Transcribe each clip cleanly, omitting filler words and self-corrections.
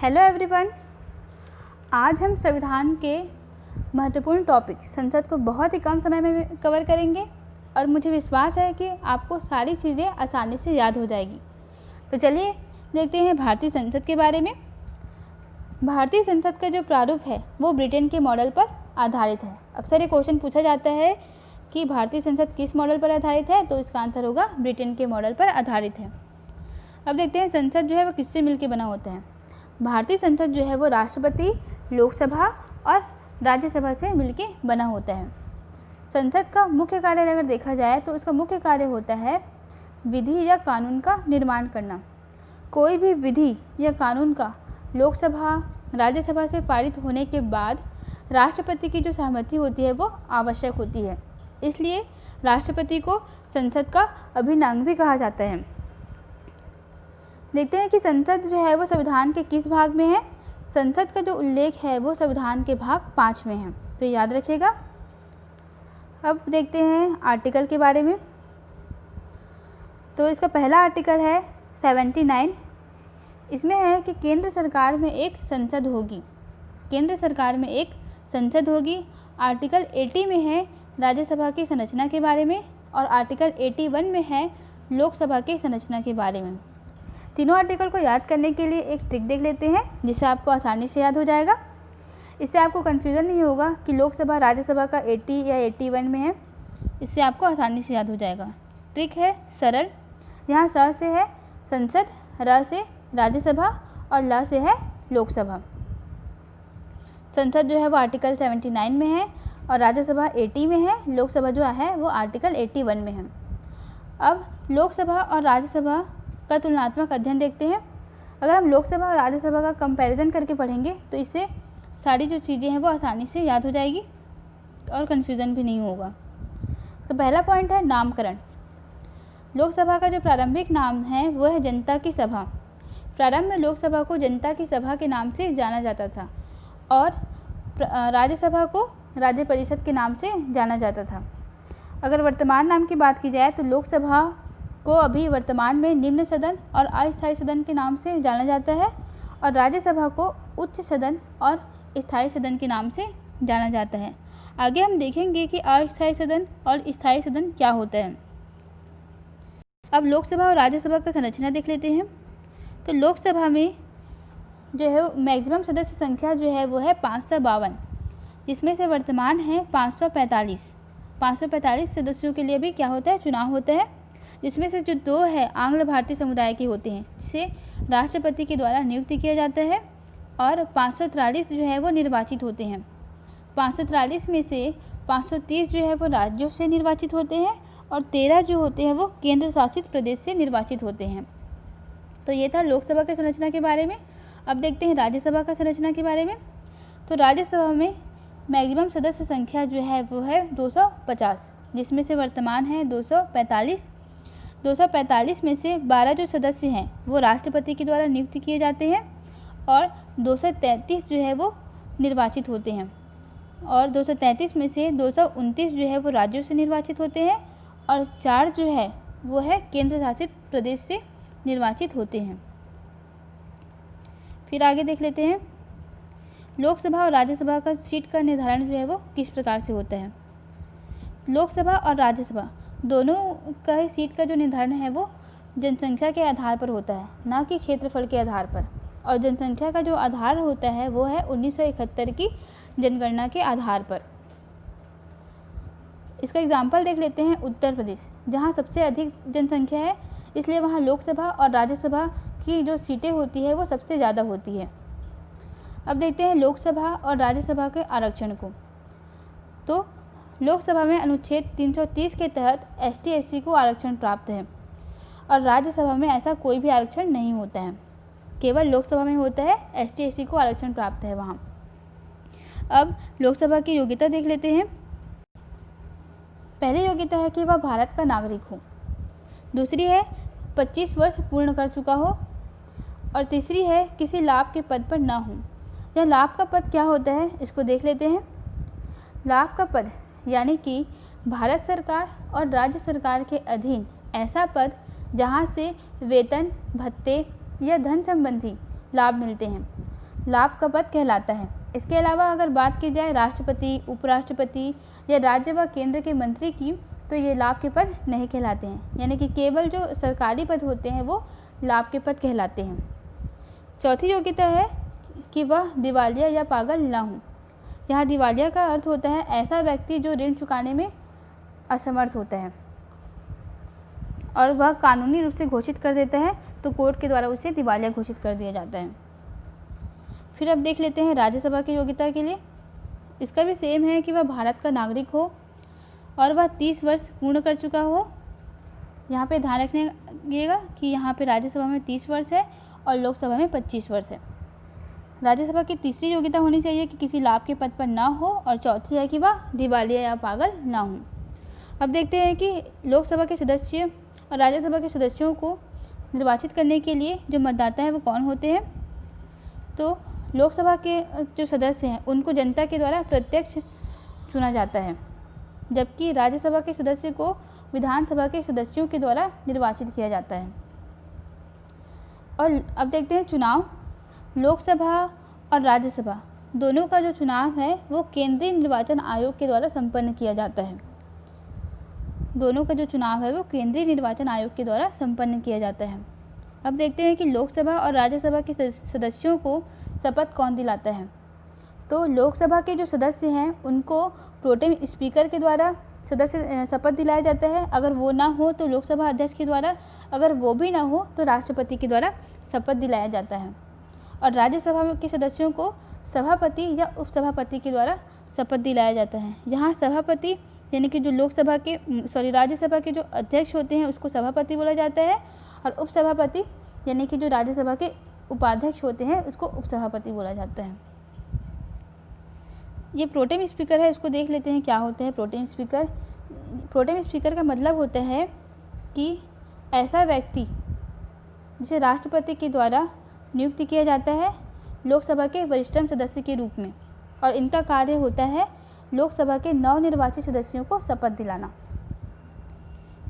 Hello everyone. आज हम संविधान के महत्वपूर्ण टॉपिक संसद को बहुत ही कम समय में कवर करेंगे और मुझे विश्वास है कि आपको सारी चीज़ें आसानी से याद हो जाएगी। तो चलिए देखते हैं भारतीय संसद के बारे में। भारतीय संसद का जो प्रारूप है वो ब्रिटेन के मॉडल पर आधारित है। अक्सर ये क्वेश्चन पूछा जाता है कि भारतीय संसद किस मॉडल पर आधारित है, तो इसका आंसर होगा ब्रिटेन के मॉडल पर आधारित है। अब देखते हैं संसद जो है वो किससे मिलकर बना होता है। भारतीय संसद जो है वो राष्ट्रपति, लोकसभा और राज्यसभा से मिलकर बना होता है। संसद का मुख्य कार्य अगर देखा जाए तो इसका मुख्य कार्य होता है विधि या कानून का निर्माण करना। कोई भी विधि या कानून का लोकसभा, राज्यसभा से पारित होने के बाद राष्ट्रपति की जो सहमति होती है वो आवश्यक होती है। इसलिए राष्ट्रपति को संसद का अभिन्न अंग भी कहा जाता है। देखते हैं कि संसद जो है वो संविधान के किस भाग में है। संसद का जो उल्लेख है वो संविधान के भाग 5 में है, तो याद रखिएगा। अब देखते हैं आर्टिकल के बारे में। तो इसका पहला आर्टिकल है 79। इसमें है कि केंद्र सरकार में एक संसद होगी। केंद्र सरकार में एक संसद होगी। आर्टिकल 80 में है राज्यसभा की संरचना के बारे में और आर्टिकल 81 में है लोकसभा की संरचना के बारे में। तीनों आर्टिकल को याद करने के लिए एक ट्रिक देख लेते हैं जिससे आपको आसानी से याद हो जाएगा। इससे आपको कन्फ्यूज़न नहीं होगा कि लोकसभा राज्यसभा का 80 या 81 में है। इससे आपको आसानी से याद हो जाएगा। ट्रिक है सरल। यहाँ स से है संसद, र से राज्यसभा और ल से है लोकसभा। संसद जो है वो आर्टिकल 79 में है और राज्यसभा 80 में है। लोकसभा जो है वो आर्टिकल 81 में है। अब लोकसभा और राज्यसभा का तुलनात्मक अध्ययन देखते हैं। अगर हम लोकसभा और राज्यसभा का कंपैरिजन करके पढ़ेंगे तो इससे सारी जो चीज़ें हैं वो आसानी से याद हो जाएगी और कन्फ्यूज़न भी नहीं होगा। तो पहला पॉइंट है नामकरण। लोकसभा का जो प्रारंभिक नाम है वो है जनता की सभा। प्रारंभ में लोकसभा को जनता की सभा के नाम से जाना जाता था और राज्यसभा को राज्य परिषद के नाम से जाना जाता था। अगर वर्तमान नाम की बात की जाए तो लोकसभा को अभी वर्तमान में निम्न सदन और अस्थायी सदन के नाम से जाना जाता है और राज्यसभा को उच्च सदन और स्थायी सदन के नाम से जाना जाता है। आगे हम देखेंगे कि अस्थायी सदन और स्थायी सदन क्या होता है। अब लोकसभा और राज्यसभा का संरचना देख लेते हैं। तो लोकसभा में जो है मैक्सिमम सदस्य संख्या जो है वो है 552, जिसमें से वर्तमान है 545। 545 सदस्यों के लिए भी क्या होता है, चुनाव होता है, जिसमें से जो 2 है आंग्ल भारतीय समुदाय के होते हैं जिसे राष्ट्रपति के द्वारा नियुक्त किया जाता है और 543 जो है वो निर्वाचित होते हैं। 543 में से 530 जो है वो राज्यों से निर्वाचित होते हैं और 13 जो होते हैं वो केंद्र शासित प्रदेश से निर्वाचित होते हैं। तो ये था लोकसभा की संरचना के बारे में। अब देखते हैं राज्यसभा का संरचना के बारे में। तो राज्यसभा में मैक्सिमम सदस्य संख्या जो है वो है 250, जिसमें से वर्तमान है 245। 245 में से 12 जो सदस्य हैं वो राष्ट्रपति के द्वारा नियुक्त किए जाते हैं और 233 जो है वो निर्वाचित होते हैं और 233 में से 229 जो है वो राज्यों से निर्वाचित होते हैं और 4 जो है वो है केंद्र शासित प्रदेश से निर्वाचित होते हैं। फिर आगे देख लेते हैं लोकसभा और राज्यसभा का सीट का निर्धारण जो है वो किस प्रकार से होता है। लोकसभा और राज्यसभा दोनों का ही सीट का जो निर्धारण है वो जनसंख्या के आधार पर होता है, ना कि क्षेत्रफल के आधार पर। और जनसंख्या का जो आधार होता है वो है 1971 की जनगणना के आधार पर। इसका एग्जाम्पल देख लेते हैं उत्तर प्रदेश, जहाँ सबसे अधिक जनसंख्या है, इसलिए वहाँ लोकसभा और राज्यसभा की जो सीटें होती है वो सबसे ज़्यादा होती है। अब देखते हैं लोकसभा और राज्यसभा के आरक्षण को। तो लोकसभा में अनुच्छेद 330 के तहत ST/SC को आरक्षण प्राप्त है और राज्यसभा में ऐसा कोई भी आरक्षण नहीं होता है, केवल लोकसभा में होता है। ST/SC को आरक्षण प्राप्त है वहाँ। अब लोकसभा की योग्यता देख लेते हैं। पहली योग्यता है कि वह भारत का नागरिक हो। दूसरी है 25 वर्ष पूर्ण कर चुका हो और तीसरी है किसी लाभ के पद पर न हो। यह लाभ का पद क्या होता है इसको देख लेते हैं। लाभ का पद यानी कि भारत सरकार और राज्य सरकार के अधीन ऐसा पद जहां से वेतन, भत्ते या धन संबंधी लाभ मिलते हैं। लाभ का पद कहलाता है। इसके अलावा अगर बात की जाए राष्ट्रपति, उपराष्ट्रपति या राज्य व केंद्र के मंत्री की, तो ये लाभ के पद नहीं कहलाते हैं, यानी कि केवल जो सरकारी पद होते हैं वो लाभ के पद कहलाते हैं। चौथी योग्यता है कि वह दिवालिया या पागल न हो। यहाँ दिवालिया का अर्थ होता है ऐसा व्यक्ति जो ऋण चुकाने में असमर्थ होता है और वह कानूनी रूप से घोषित कर देता है, तो कोर्ट के द्वारा उसे दिवालिया घोषित कर दिया जाता है। फिर अब देख लेते हैं राज्यसभा की योग्यता के लिए। इसका भी सेम है कि वह भारत का नागरिक हो और वह 30 वर्ष पूर्ण कर चुका हो। यहाँ पे ध्यान रखिएगा कि यहाँ पे राज्यसभा में 30 वर्ष है और लोकसभा में 25 वर्ष है। राज्यसभा की तीसरी योग्यता होनी चाहिए कि किसी लाभ के पद पर ना हो, और चौथी है कि वह दिवालिया या पागल ना हो। अब देखते हैं कि लोकसभा के सदस्य और राज्यसभा के सदस्यों को निर्वाचित करने के लिए जो मतदाता हैं वो कौन होते हैं। तो लोकसभा के जो सदस्य हैं उनको जनता के द्वारा प्रत्यक्ष चुना जाता है, जबकि राज्यसभा के सदस्य को विधानसभा के सदस्यों के द्वारा निर्वाचित किया जाता है। और अब देखते हैं चुनाव। लोकसभा और राज्यसभा दोनों का जो चुनाव है वो केंद्रीय निर्वाचन आयोग के द्वारा संपन्न किया जाता है। दोनों का जो चुनाव है वो केंद्रीय निर्वाचन आयोग के द्वारा संपन्न किया जाता है। अब देखते हैं कि लोकसभा और राज्यसभा के सदस्यों को शपथ कौन दिलाता है। तो लोकसभा के जो सदस्य हैं उनको प्रोटेम स्पीकर के द्वारा सदस्य शपथ दिलाया जाता है। अगर वो ना हो तो लोकसभा अध्यक्ष के द्वारा, अगर वो भी ना हो तो राष्ट्रपति के द्वारा शपथ दिलाया जाता है। और राज्यसभा के सदस्यों को सभापति या उपसभापति के द्वारा शपथ दिलाया जाता है। यहाँ सभापति यानी कि जो राज्यसभा के जो अध्यक्ष होते हैं उसको सभापति बोला जाता है, और उपसभापति यानी कि जो राज्यसभा के उपाध्यक्ष होते हैं उसको उपसभापति बोला जाता है। ये प्रोटेम स्पीकर है, इसको देख लेते हैं क्या होता है प्रोटेम स्पीकर। प्रोटेम स्पीकर का मतलब होता है कि ऐसा व्यक्ति जिसे राष्ट्रपति के द्वारा नियुक्त किया जाता है लोकसभा के वरिष्ठतम सदस्य के रूप में, और इनका कार्य होता है लोकसभा के नवनिर्वाचित सदस्यों को शपथ दिलाना।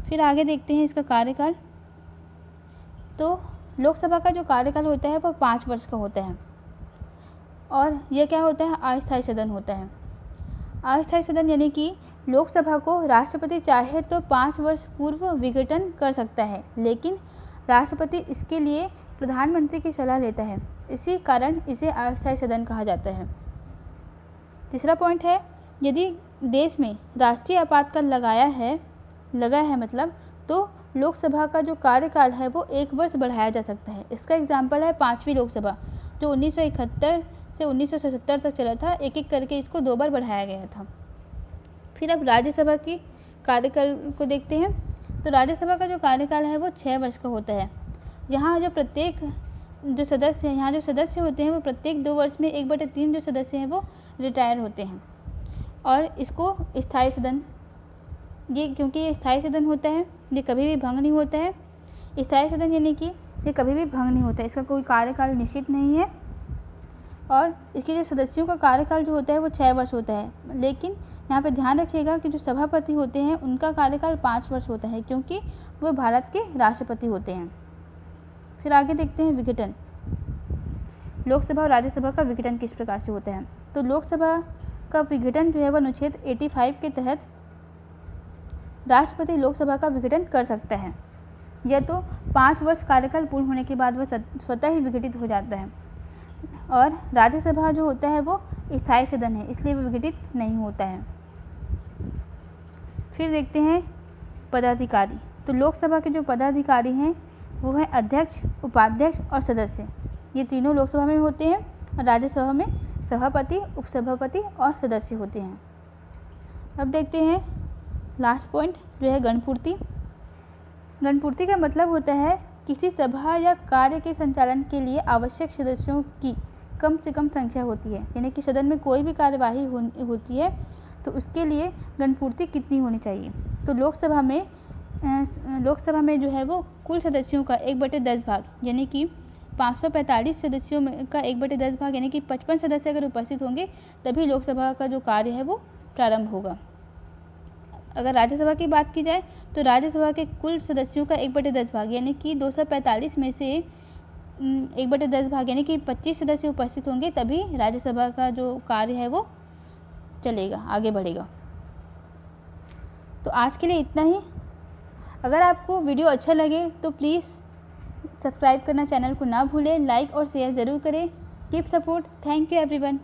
फिर आगे देखते हैं इसका कार्यकाल। तो लोकसभा का जो कार्यकाल होता है वो 5 वर्ष का होता है, और यह क्या होता है अस्थायी सदन होता है। अस्थायी सदन यानी कि लोकसभा को राष्ट्रपति चाहे तो 5 वर्ष पूर्व विघटन कर सकता है, लेकिन राष्ट्रपति इसके लिए प्रधानमंत्री की सलाह लेता है, इसी कारण इसे अस्थायी सदन कहा जाता है। तीसरा पॉइंट है, यदि देश में राष्ट्रीय आपातकाल लगा है मतलब, तो लोकसभा का जो कार्यकाल है वो 1 वर्ष बढ़ाया जा सकता है। इसका एग्जाम्पल है 5वीं लोकसभा जो 1971 से 1977 तक चला था। एक एक करके इसको 2 बार बढ़ाया गया था। फिर अब राज्यसभा की कार्यकाल को देखते हैं। तो राज्यसभा का जो कार्यकाल है वो 6 वर्ष का होता है। यहाँ जो प्रत्येक जो सदस्य हैं, यहाँ जो सदस्य होते हैं वो प्रत्येक 2 वर्ष में 1/3 जो सदस्य हैं वो रिटायर होते हैं, और इसको स्थायी सदन, ये क्योंकि ये स्थायी सदन होता है ये कभी भी भंग नहीं होता है। स्थायी सदन यानी कि ये कभी भी भंग नहीं होता है, इसका कोई कार्यकाल निश्चित नहीं है, और इसके जो सदस्यों का कार्यकाल जो होता है वो 6 वर्ष होता है। लेकिन यहाँ पे ध्यान रखिएगा कि जो सभापति होते हैं उनका कार्यकाल 5 वर्ष होता है, क्योंकि वो भारत के राष्ट्रपति होते हैं। फिर आगे देखते हैं विघटन। लोकसभा और राज्यसभा का विघटन किस प्रकार से होता है। तो लोकसभा का विघटन जो है वह अनुच्छेद 85 के तहत राष्ट्रपति लोकसभा का विघटन कर सकता है। यह तो 5 वर्ष कार्यकाल पूर्ण होने के बाद वह स्वतः ही विघटित हो जाता है, और राज्यसभा जो होता है वो स्थायी सदन है, इसलिए वह विघटित नहीं होता है। फिर देखते हैं पदाधिकारी। तो लोकसभा के जो पदाधिकारी हैं वो है अध्यक्ष, उपाध्यक्ष और सदस्य। ये तीनों लोकसभा में होते हैं, और राज्यसभा में सभापति, उपसभापति और सदस्य होते हैं। अब देखते हैं लास्ट पॉइंट जो है गणपूर्ति। गणपूर्ति का मतलब होता है किसी सभा या कार्य के संचालन के लिए आवश्यक सदस्यों की कम से कम संख्या होती है, यानी कि सदन में कोई भी कार्यवाही होती है तो उसके लिए गणपूर्ति कितनी होनी चाहिए। तो लोकसभा में जो है वो कुल सदस्यों का 1/10 भाग, यानी कि 545 सदस्यों में का 1/10 भाग, यानी कि 55 सदस्य अगर उपस्थित होंगे तभी लोकसभा का जो कार्य है वो प्रारंभ होगा। अगर राज्यसभा की बात की जाए तो राज्यसभा के कुल सदस्यों का 1/10 भाग, यानी कि 245 में से 1/10 भाग यानी कि 25 सदस्य उपस्थित होंगे तभी राज्यसभा का जो कार्य है वो चलेगा, आगे बढ़ेगा। तो आज के लिए इतना ही। अगर आपको वीडियो अच्छा लगे तो प्लीज़ सब्सक्राइब करना चैनल को ना भूलें, लाइक और शेयर ज़रूर करें। Keep support. Thank you everyone.